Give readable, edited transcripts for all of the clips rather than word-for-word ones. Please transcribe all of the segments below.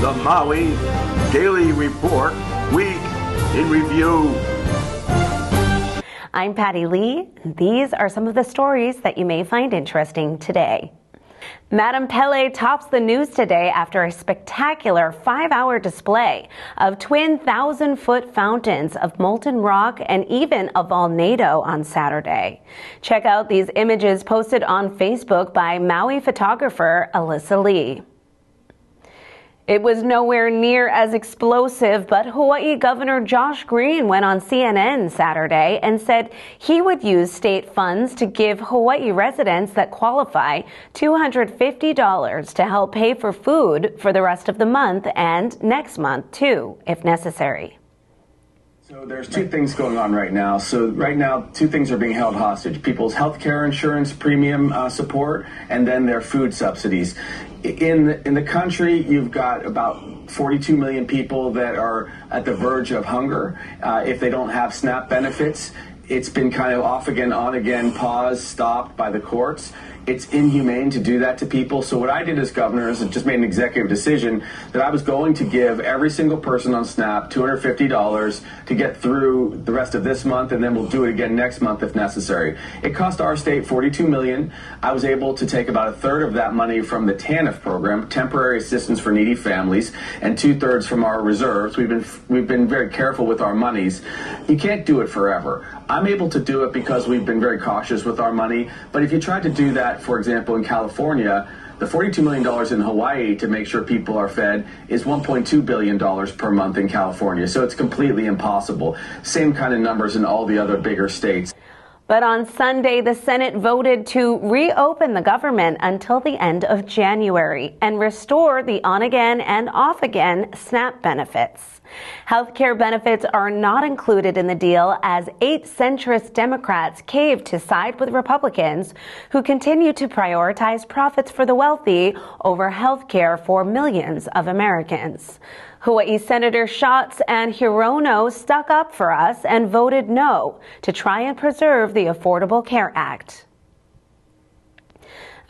the Maui Daily Report Week in Review. I'm Patty Lee. These are some of the stories that you may find interesting today. Madame Pele tops the news today after a spectacular 5-hour display of twin 1,000-foot fountains of molten rock and even a volcano on Saturday. Check out these images posted on Facebook by Maui photographer Alyssa Lee. It was nowhere near as explosive, but Hawaii Governor Josh Green went on CNN Saturday and said he would use state funds to give Hawaii residents that qualify $250 to help pay for food for the rest of the month and next month, too, if necessary. So there's two things going on right now. So right now, two things are being held hostage: people's health care insurance premium support, and then their food subsidies. In the country, you've got about 42 million people that are at the verge of hunger. If they don't have SNAP benefits, it's been kind of off again, on again, paused, stopped by the courts. It's inhumane to do that to people. So what I did as governor is just made an executive decision that I was going to give every single person on SNAP $250 to get through the rest of this month, and then we'll do it again next month if necessary. It cost our state $42 million. I was able to take about a third of that money from the TANF program, Temporary Assistance for Needy Families, and 2/3 from our reserves. We've been very careful with our monies. You can't do it forever. I'm able to do it because we've been very cautious with our money. But if you tried to do that, for example, in California, the $42 million in Hawaii to make sure people are fed is $1.2 billion per month in California. So it's completely impossible. Same kind of numbers in all the other bigger states. But on Sunday, the Senate voted to reopen the government until the end of January and restore the on-again and off-again SNAP benefits. Healthcare benefits are not included in the deal as 8 centrist Democrats caved to side with Republicans who continue to prioritize profits for the wealthy over healthcare for millions of Americans. Hawaii Senator Schatz and Hirono stuck up for us and voted no to try and preserve the Affordable Care Act.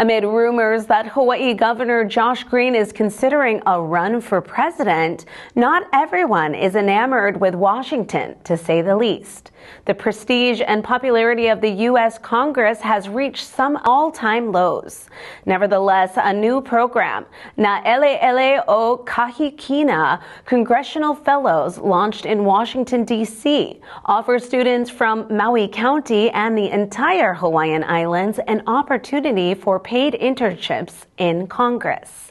Amid rumors that Hawaii Governor Josh Green is considering a run for president, not everyone is enamored with Washington, to say the least. The prestige and popularity of the U.S. Congress has reached some all-time lows. Nevertheless, a new program, Na'eleele o Kahikina, Congressional Fellows, launched in Washington, D.C., offers students from Maui County and the entire Hawaiian Islands an opportunity for paid internships in Congress.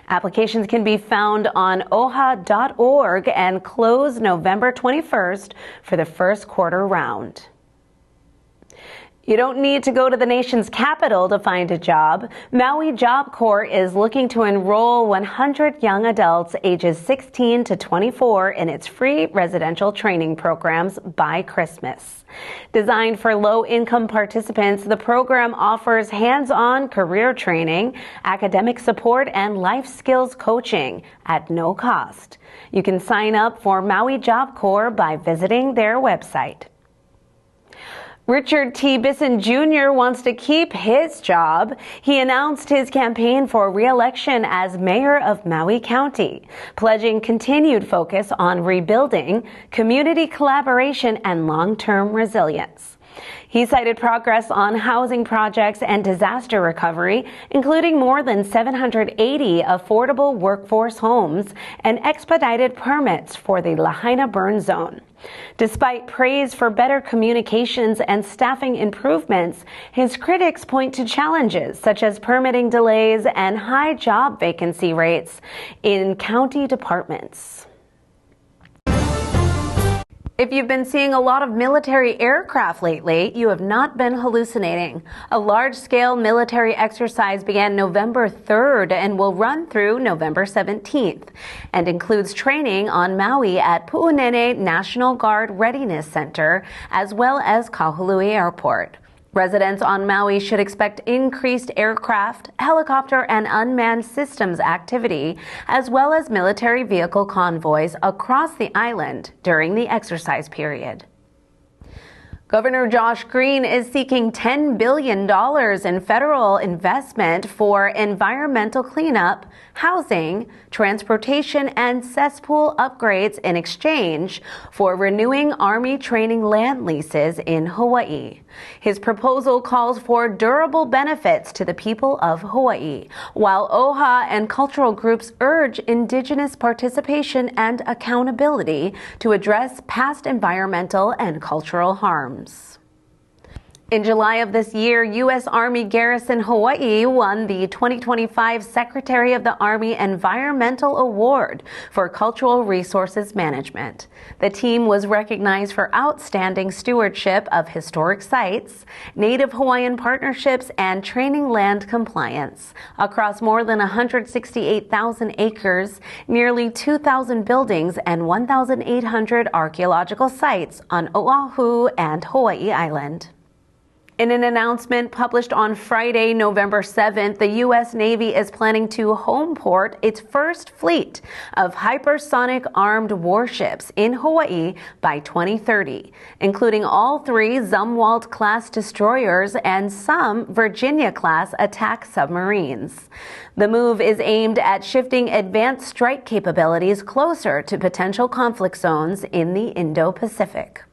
Applications can be found on oha.org and close November 21st for the first quarter round. You don't need to go to the nation's capital to find a job. Maui Job Corps is looking to enroll 100 young adults ages 16 to 24 in its free residential training programs by Christmas. Designed for low-income participants, the program offers hands-on career training, academic support, and life skills coaching at no cost. You can sign up for Maui Job Corps by visiting their website. Richard T. Bisson Jr. wants to keep his job. He announced his campaign for re-election as mayor of Maui County, pledging continued focus on rebuilding, community collaboration, and long-term resilience. He cited progress on housing projects and disaster recovery, including more than 780 affordable workforce homes and expedited permits for the Lahaina burn zone. Despite praise for better communications and staffing improvements, his critics point to challenges such as permitting delays and high job vacancy rates in county departments. If you've been seeing a lot of military aircraft lately, you have not been hallucinating. A large-scale military exercise began November 3rd and will run through November 17th and includes training on Maui at Pu'unene National Guard Readiness Center as well as Kahului Airport. Residents on Maui should expect increased aircraft, helicopter, and unmanned systems activity, as well as military vehicle convoys across the island during the exercise period. Governor Josh Green is seeking $10 billion in federal investment for environmental cleanup, housing, transportation, and cesspool upgrades in exchange for renewing Army training land leases in Hawaii. His proposal calls for durable benefits to the people of Hawaii, while OHA and cultural groups urge indigenous participation and accountability to address past environmental and cultural harms. In July of this year, U.S. Army Garrison Hawaii won the 2025 Secretary of the Army Environmental Award for Cultural Resources Management. The team was recognized for outstanding stewardship of historic sites, Native Hawaiian partnerships, and training land compliance across more than 168,000 acres, nearly 2,000 buildings, and 1,800 archaeological sites on Oahu and Hawaii Island. In an announcement published on Friday, November 7th, the U.S. Navy is planning to homeport its first fleet of hypersonic armed warships in Hawaii by 2030, including all 3 Zumwalt-class destroyers and some Virginia-class attack submarines. The move is aimed at shifting advanced strike capabilities closer to potential conflict zones in the Indo-Pacific.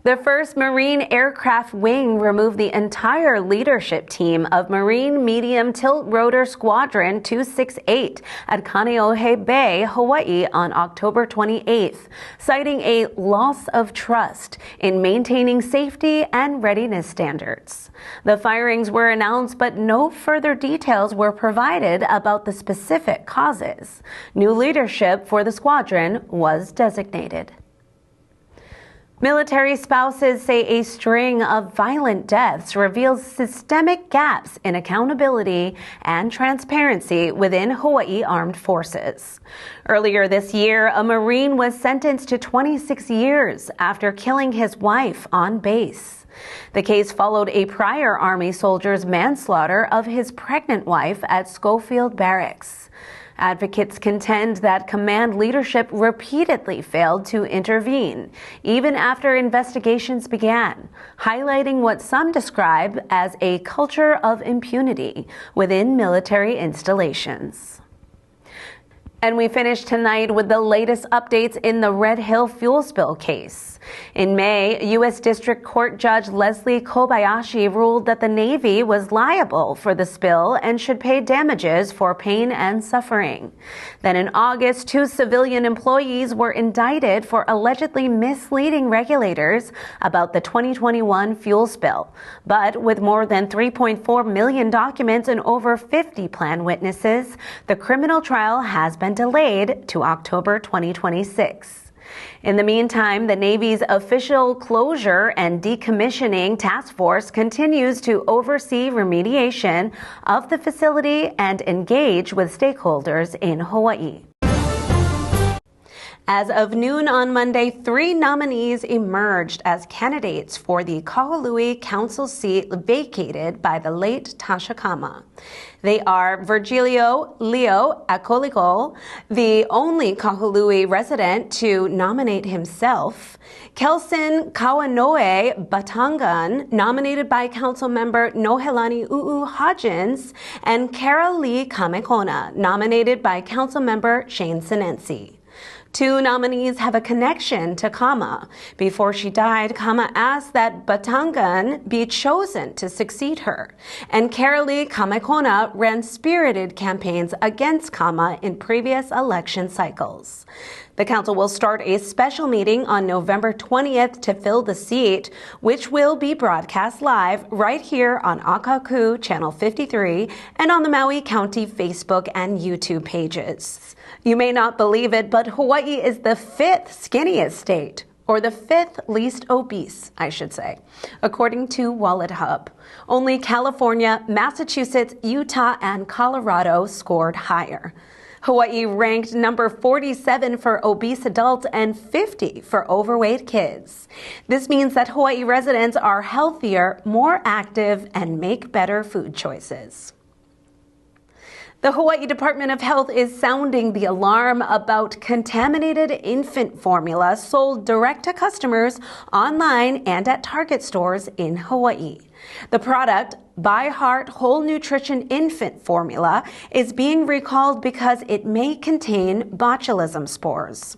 The 1st Marine Aircraft Wing removed the entire leadership team of Marine Medium Tilt Rotor Squadron 268 at Kaneohe Bay, Hawaii on October 28th, citing a loss of trust in maintaining safety and readiness standards. The firings were announced, but no further details were provided about the specific causes. New leadership for the squadron was designated. Military spouses say a string of violent deaths reveals systemic gaps in accountability and transparency within Hawaii Armed Forces. Earlier this year, a Marine was sentenced to 26 years after killing his wife on base. The case followed a prior Army soldier's manslaughter of his pregnant wife at Schofield Barracks. Advocates contend that command leadership repeatedly failed to intervene, even after investigations began, highlighting what some describe as a culture of impunity within military installations. And we finish tonight with the latest updates in the Red Hill fuel spill case. In May, U.S. District Court Judge Leslie Kobayashi ruled that the Navy was liable for the spill and should pay damages for pain and suffering. Then in August, 2 civilian employees were indicted for allegedly misleading regulators about the 2021 fuel spill. But with more than 3.4 million documents and over 50 planned witnesses, the criminal trial has been delayed to October 2026. In the meantime, the Navy's official closure and decommissioning task force continues to oversee remediation of the facility and engage with stakeholders in Hawaii. As of noon on Monday, 3 nominees emerged as candidates for the Kahului Council seat vacated by the late Tasha Kama. They are Virgilio Leo Akoliko, the only Kahului resident to nominate himself, Kelson Kawanoe Batangan, nominated by Councilmember Nohelani U'u Hodgins, and Kara Lee Kamekona, nominated by Councilmember Shane Sinensi. 2 nominees have a connection to Kama. Before she died, Kama asked that Batangan be chosen to succeed her. And Carolee Kamekona ran spirited campaigns against Kama in previous election cycles. The council will start a special meeting on November 20th to fill the seat, which will be broadcast live right here on Akaku Channel 53 and on the Maui County Facebook and YouTube pages. You may not believe it, but Hawaii is the 5th skinniest state, or the 5th least obese, I should say, according to Wallet Hub. Only California, Massachusetts, Utah, and Colorado scored higher. Hawaii ranked number 47 for obese adults and 50 for overweight kids. This means that Hawaii residents are healthier, more active, and make better food choices. The Hawaii Department of Health is sounding the alarm about contaminated infant formula sold direct to customers online and at Target stores in Hawaii. The product, By Heart Whole Nutrition Infant Formula, is being recalled because it may contain botulism spores.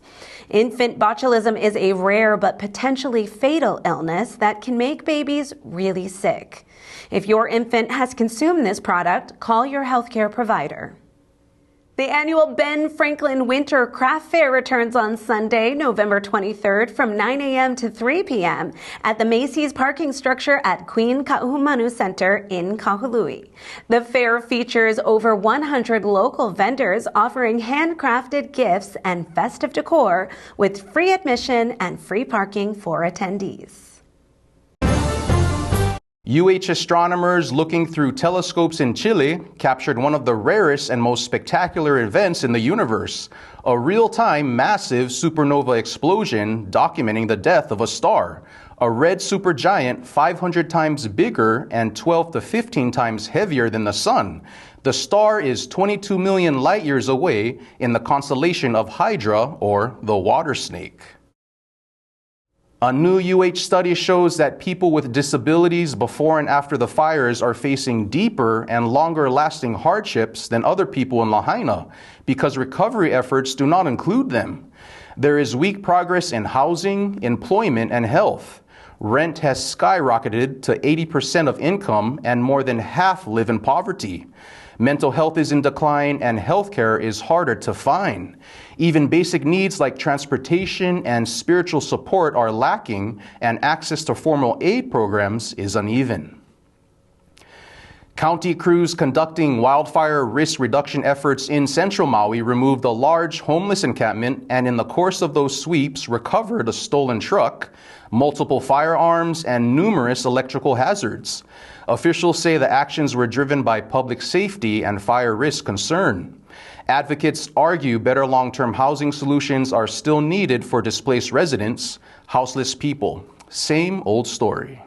Infant botulism is a rare but potentially fatal illness that can make babies really sick. If your infant has consumed this product, call your healthcare provider. The annual Ben Franklin Winter Craft Fair returns on Sunday, November 23rd from 9 a.m. to 3 p.m. at the Macy's parking structure at Queen Kahumanu Center in Kahului. The fair features over 100 local vendors offering handcrafted gifts and festive decor with free admission and free parking for attendees. UH astronomers looking through telescopes in Chile captured one of the rarest and most spectacular events in the universe, a real-time massive supernova explosion documenting the death of a star, a red supergiant 500 times bigger and 12 to 15 times heavier than the sun. The star is 22 million light years away in the constellation of Hydra, or the water snake. A new UH study shows that people with disabilities before and after the fires are facing deeper and longer-lasting hardships than other people in Lahaina because recovery efforts do not include them. There is weak progress in housing, employment, and health. Rent has skyrocketed to 80% of income, and more than half live in poverty. Mental health is in decline, and healthcare is harder to find. Even basic needs like transportation and spiritual support are lacking, and access to formal aid programs is uneven. County crews conducting wildfire risk reduction efforts in central Maui removed a large homeless encampment, and in the course of those sweeps recovered a stolen truck, multiple firearms, and numerous electrical hazards. Officials say the actions were driven by public safety and fire risk concern. Advocates argue better long-term housing solutions are still needed for displaced residents, houseless people. Same old story.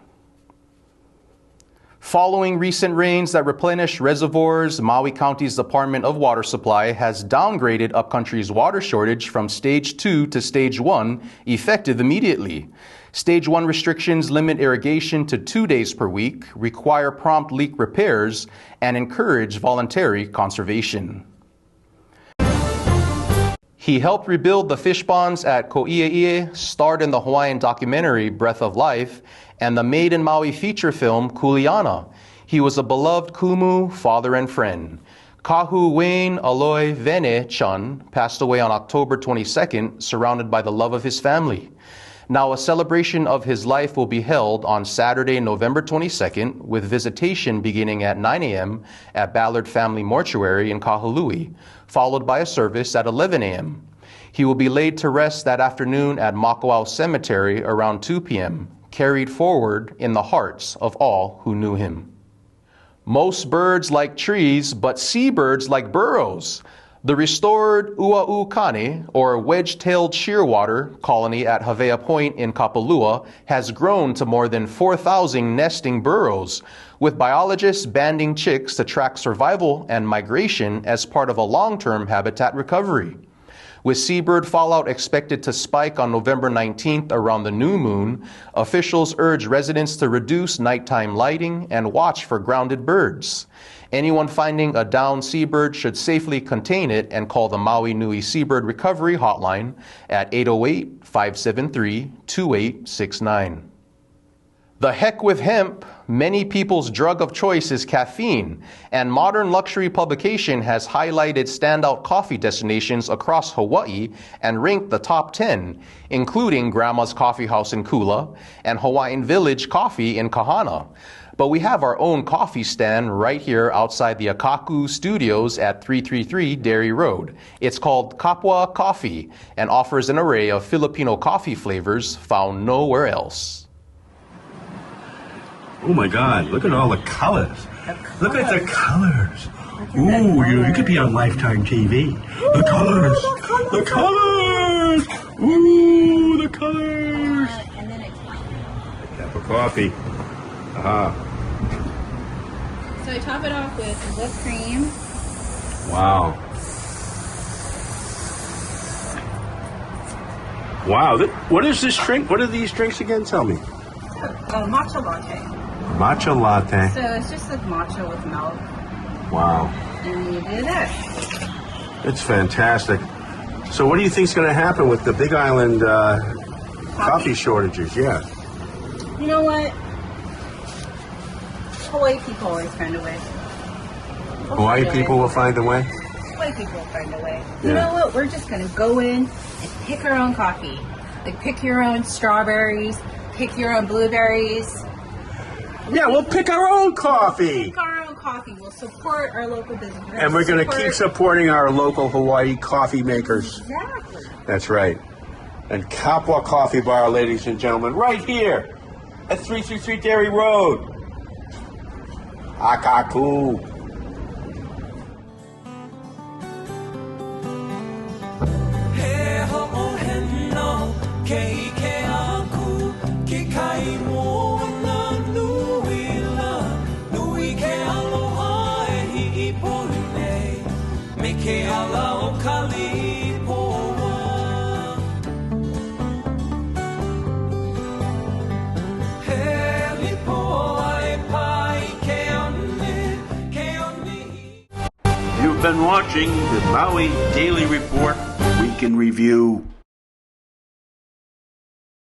Following recent rains that replenished reservoirs, Maui County's Department of Water Supply has downgraded Upcountry's water shortage from Stage 2 to Stage 1, effective immediately. Stage 1 restrictions limit irrigation to 2 days per week, require prompt leak repairs, and encourage voluntary conservation. He helped rebuild the fish ponds at Ko'i'ie, starred in the Hawaiian documentary Breath of Life, and the Made in Maui feature film Kuleana. He was a beloved kumu, father, and friend. Kahu Wayne Aloy Vene Chun passed away on October 22nd, surrounded by the love of his family. Now, a celebration of his life will be held on Saturday, November 22nd, with visitation beginning at 9 a.m. at Ballard Family Mortuary in Kahului, followed by a service at 11 a.m. He will be laid to rest that afternoon at Makawao Cemetery around 2 p.m., carried forward in the hearts of all who knew him. Most birds like trees, but seabirds like burrows. The restored Ua'ukane, or wedge-tailed shearwater, colony at Havea Point in Kapalua has grown to more than 4,000 nesting burrows, with biologists banding chicks to track survival and migration as part of a long-term habitat recovery. With seabird fallout expected to spike on November 19th around the new moon, officials urge residents to reduce nighttime lighting and watch for grounded birds. Anyone finding a downed seabird should safely contain it and call the Maui Nui Seabird Recovery Hotline at 808-573-2869. The heck with hemp. Many people's drug of choice is caffeine, and Modern Luxury Publication has highlighted standout coffee destinations across Hawaii and ranked the top 10, including Grandma's Coffee House in Kula and Hawaiian Village Coffee in Kahana. But we have our own coffee stand right here outside the Akaku Studios at 333 Dairy Road. It's called Kapwa Coffee and offers an array of Filipino coffee flavors found nowhere else. Oh my God, look at all the colors. Look at the colors. Ooh, you could be on Lifetime TV. The colors. The colors. Ooh, the colors. A cup of coffee. Aha. So I top it off with whipped cream. Wow. Wow. What is this drink? What are these drinks again? Tell me. Matcha latte. Matcha latte. So it's just like matcha with milk. Wow. And then you do this. It's fantastic. So what do you think is going to happen with the Big Island coffee shortages? Yeah. You know what? Hawaii people always find a way. Hawaii people will find a way? Hawaii people will find a way. You Yeah. know what? We're just going to go in and pick our own coffee. Like pick your own strawberries, pick your own blueberries. Yeah, we'll pick our own coffee. Pick our own coffee. We'll support our local business. And we're going to keep supporting our local Hawaii coffee makers. Exactly. That's right. And Kapwa Coffee Bar, ladies and gentlemen, right here at 333 Dairy Road. Akaku. You've been watching the Maui Daily Report Week in Review.